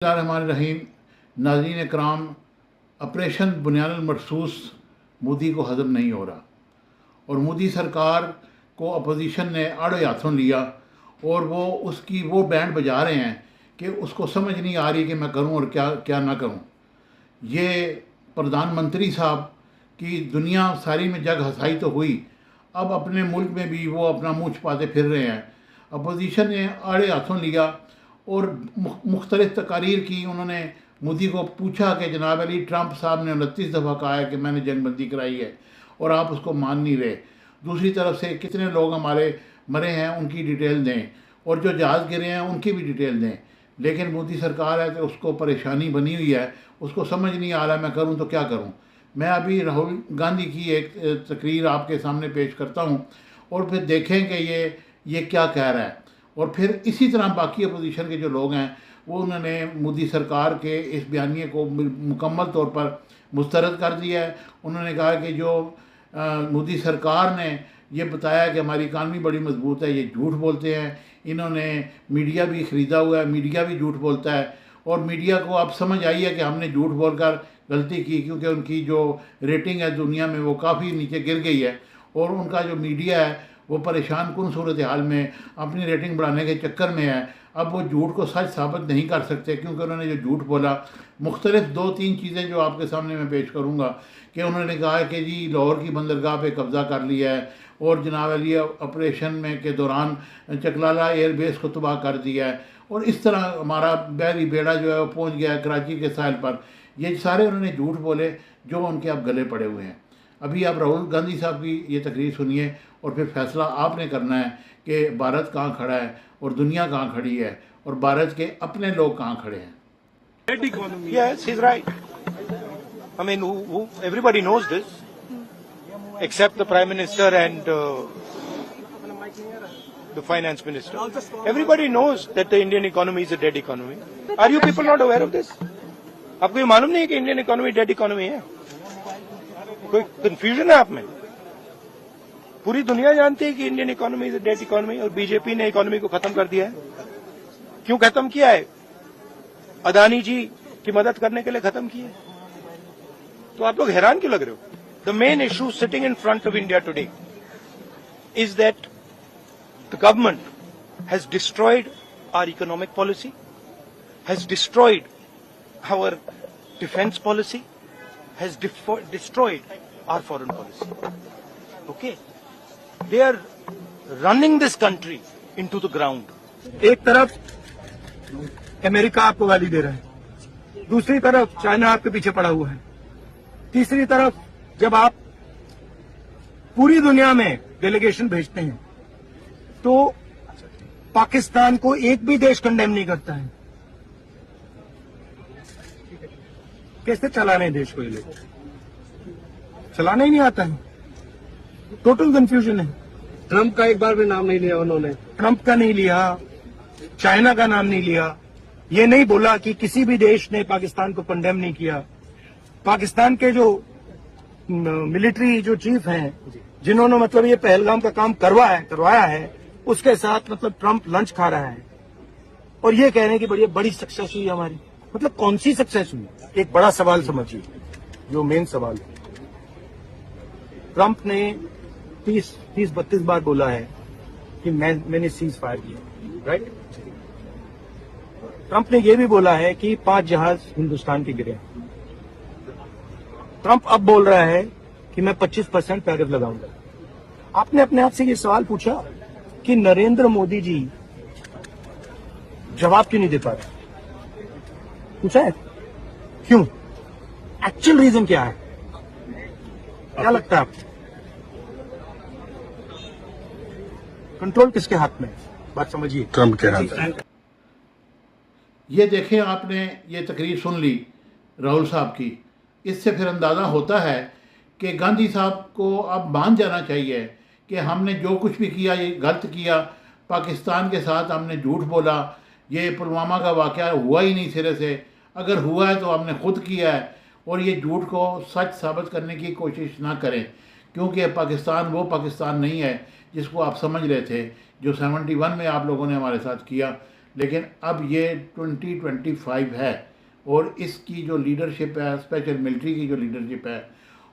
रहीम नाज़रीन कराम, ऑपरेशन बुनियानुल मरसूस मोदी को हज़म नहीं हो रहा और मोदी सरकार को अपोजिशन ने आड़े हाथों लिया और वो उसकी वो बैंड बजा रहे हैं कि उसको समझ नहीं आ रही कि मैं करूं और क्या क्या ना करूं। ये प्रधानमंत्री साहब की दुनिया सारी में जग हंसाई तो हुई, अब अपने मुल्क में भी वो अपना मुँह छुपाते फिर रहे हैं। अपोजिशन ने आड़े हाथों लिया और मुख्तलिफ तकारीर की। उन्होंने मोदी को पूछा कि जनाब अली, ट्रंप साहब ने 29 दफ़ा कहा है कि मैंने जंगबंदी कराई है और आप उसको मान नहीं रहे। दूसरी तरफ से कितने लोग हमारे मरे हैं उनकी डिटेल दें और जो जहाज़ गिरे हैं उनकी भी डिटेल दें। लेकिन मोदी सरकार है तो उसको परेशानी बनी हुई है, उसको समझ नहीं आ रहा मैं करूं तो क्या करूं। मैं अभी राहुल गांधी की एक तकरीर आपके सामने पेश करता हूं और फिर देखें कि ये क्या कह रहा है। और फिर इसी तरह बाकी अपोजिशन के जो लोग हैं वो उन्होंने मोदी सरकार के इस बयानिए को मुकम्मल तौर पर मुस्तरद कर दिया है। उन्होंने कहा कि जो मोदी सरकार ने ये बताया कि हमारी इकानमी बड़ी मजबूत है, ये झूठ बोलते हैं। इन्होंने मीडिया भी ख़रीदा हुआ है, मीडिया भी झूठ बोलता है और मीडिया को अब समझ आई है कि हमने झूठ बोलकर गलती की, क्योंकि उनकी जो रेटिंग है दुनिया में वो काफ़ी नीचे गिर गई है और उनका जो मीडिया है वो परेशान कुन सूरत हाल में अपनी रेटिंग बढ़ाने के चक्कर में है। अब वो झूठ को सच साबित नहीं कर सकते क्योंकि उन्होंने जो झूठ बोला, मुख्तलिफ 2-3 चीज़ें जो आपके सामने मैं पेश करूँगा कि उन्होंने कहा कि जी लाहौर की बंदरगाह पे कब्ज़ा कर लिया है और जनाब अली ऑपरेशन में के दौरान चकलाला एयरबेस को तबाह कर दिया है और इस तरह हमारा बहरी बेड़ा जो है वो पहुँच गया है कराची के साहिल पर। ये सारे उन्होंने झूठ बोले जो उनके अब गले पड़े हुए हैं। अभी आप राहुल गांधी साहब की ये तकरीर सुनिए और फिर फैसला आपने करना है कि भारत कहाँ खड़ा है और दुनिया कहाँ खड़ी है और भारत के अपने लोग कहाँ खड़े हैं। Yes, he's right. I mean, everybody knows this, except the Prime Minister and the Finance Minister. Everybody knows that the Indian economy is a dead economy. Are you people not aware of this? आपको ये मालूम नहीं है कि Indian economy dead economy है? कोई confusion है आप में? पूरी दुनिया जानती है कि Indian economy is a dead economy और बीजेपी ने इकोनॉमी को खत्म कर दिया है। क्यों खत्म किया है? अदानी जी की मदद करने के लिए खत्म किया है। तो आप लोग हैरान क्यों लग रहे हो? The main issue sitting in front of India today is that the government has destroyed our economic policy, has destroyed our defense policy, has destroyed our foreign policy. Okay, they are running this country into the ground. एक तरफ America आपको गाली दे रहा है, दूसरी तरफ China आपके पीछे पड़ा हुआ है, तीसरी तरफ जब आप पूरी दुनिया में डेलीगेशन भेजते हैं तो पाकिस्तान को एक भी देश कंडेम नहीं करता है। कैसे चलाने हैं देश को? ये लोग चलाना ही नहीं आता है। टोटल कंफ्यूजन है। ट्रंप का एक बार भी नाम नहीं लिया उन्होंने। ट्रंप का नहीं लिया, चाइना का नाम नहीं लिया, ये नहीं बोला कि किसी भी देश ने पाकिस्तान को कंडेम नहीं किया। पाकिस्तान के जो मिलिट्री जो चीफ हैं, जिन्होंने मतलब ये पहलगाम का काम करवाया है, उसके साथ मतलब ट्रंप लंच खा रहा है और ये कह रहे हैं कि बड़ी सक्सेस हुई हमारी। मतलब कौन सी सक्सेस हुई? एक बड़ा सवाल समझिए, जो मेन सवाल है। ट्रंप ने 30-32 बार बोला है कि मैंने सीज फायर किया, राइट? ट्रंप ने यह भी बोला है कि 5 जहाज हिंदुस्तान के गिरे। ट्रंप अब बोल रहा है कि मैं 25% टैरिफ लगाऊंगा। आपने अपने आप से ये सवाल पूछा कि नरेंद्र मोदी जी जवाब क्यों नहीं दे पा रहे? पूछा है क्यों? एक्चुअल रीजन क्या है? क्या लगता है आपको? कंट्रोल किसके हाथ में? बात समझिए, ट्रंप के हाथ में। ये देखें, आपने ये तकरीर सुन ली राहुल साहब की, इससे फिर अंदाज़ा होता है कि गांधी साहब को अब मान जाना चाहिए कि हमने जो कुछ भी किया ये गलत किया। पाकिस्तान के साथ हमने झूठ बोला, ये पुलवामा का वाक़या हुआ ही नहीं सिरे से, अगर हुआ है तो हमने खुद किया है और ये झूठ को सच साबित करने की कोशिश ना करें, क्योंकि पाकिस्तान वो पाकिस्तान नहीं है जिसको आप समझ रहे थे, जो 71 में आप लोगों ने हमारे साथ किया। लेकिन अब ये 2025 है और इसकी जो लीडरशिप है, स्पेशल मिलिट्री की जो लीडरशिप है,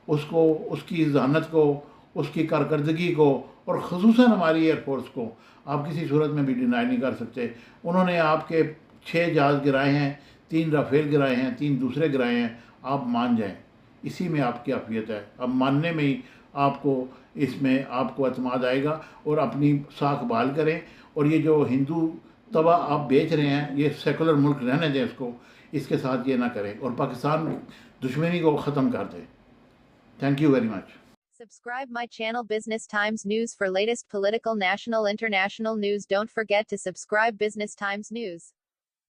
उसको, उसकी जहानत को, उसकी कारकर्दगी को और ख़ुसूसन हमारी एयरफोर्स को आप किसी सूरत में भी डिनाई नहीं कर सकते। उन्होंने आपके 6 जहाज़ गिराए हैं, 3 राफेल गिराए हैं, 3 दूसरे गिराए हैं। आप मान जाएं, इसी में आपकी आफियत है। अब मानने में ही आपको, इसमें आपको एतमाद आएगा और अपनी साख बहाल करें। और ये जो हिंदू तवा आप बेच रहे हैं, ये सेकुलर मुल्क रहने दें इसको, इसके साथ ये ना करें और पाकिस्तान दुश्मनी को ख़त्म कर दें। Thank you very much. Subscribe my channel Business Times News for latest political, national, international news. Don't forget to subscribe Business Times News.